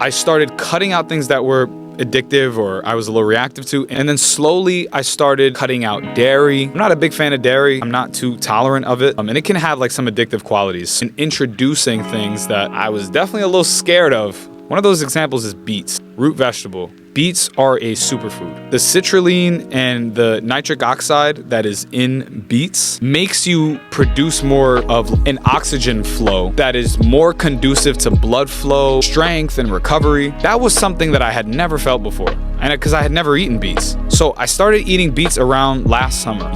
I started cutting out things that were addictive or I was a little reactive to. And then slowly I started cutting out dairy. I'm not a big fan of dairy. I'm not too tolerant of it. And it can have like some addictive qualities. And introducing things that I was definitely a little scared of. One of those examples is beets, root vegetable. Beets are a superfood. The citrulline and the nitric oxide that is in beets makes you produce more of an oxygen flow that is more conducive to blood flow, strength, and recovery. That was something that I had never felt before, and because I had never eaten beets. So I started eating beets around last summer.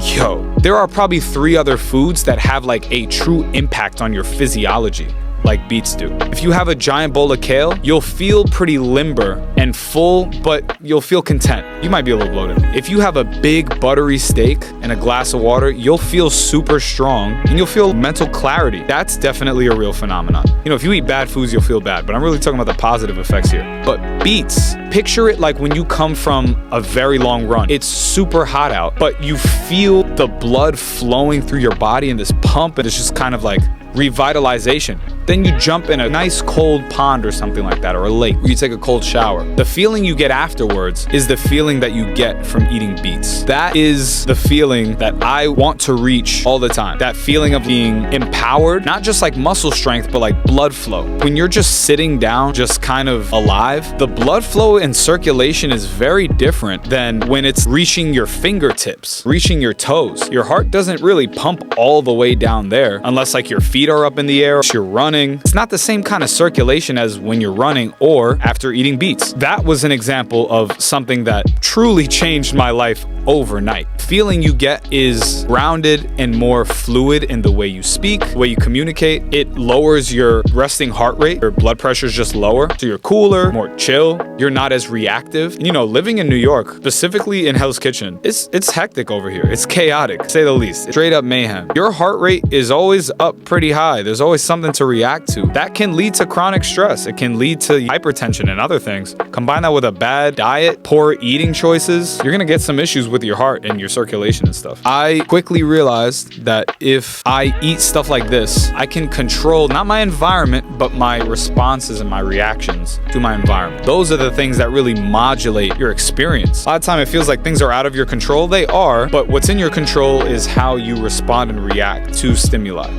There are probably 3 other foods that have like a true impact on your physiology like beets do. If you have a giant bowl of kale, you'll feel pretty limber and full, but you'll feel content. You might be a little bloated. If you have a big buttery steak and a glass of water, you'll feel super strong and you'll feel mental clarity. That's definitely a real phenomenon. You know, if you eat bad foods, you'll feel bad, but I'm really talking about the positive effects here. But beets, picture it like when you come from a very long run. It's super hot out, but you feel the blood flowing through your body in this pump, and it's just kind of like revitalization. Then you jump in a nice cold pond or something like that, or a lake where you take a cold shower. The feeling you get afterwards is the feeling that you get from eating beets. That is the feeling that I want to reach all the time. That feeling of being empowered, not just like muscle strength, but like blood flow. When you're just sitting down, just kind of alive, the blood flow and circulation is very different than when it's reaching your fingertips, reaching your toes. Your heart doesn't really pump all the way down there unless like your feet are up in the air, you're running. It's not the same kind of circulation as when you're running or after eating beets. That was an example of something that truly changed my life overnight. The feeling you get is grounded and more fluid in the way you speak, the way you communicate. It lowers your resting heart rate. Your blood pressure is just lower, so you're cooler, more chill. You're not as reactive. And, you know, living in New York, specifically in Hell's Kitchen, it's hectic over here. It's chaotic, to say the least. Straight up mayhem. Your heart rate is always up pretty high. There's always something to react to. That can lead to chronic stress. It can lead to hypertension and other things. Combine that with a bad diet, poor eating choices, you're gonna get some issues with your heart and your circulation and stuff. I quickly realized that if I eat stuff like this, I can control not my environment, but my responses and my reactions to my environment. Those are the things that really modulate your experience. A lot of time it feels like things are out of your control. They are, but what's in your control is how you respond and react to stimuli.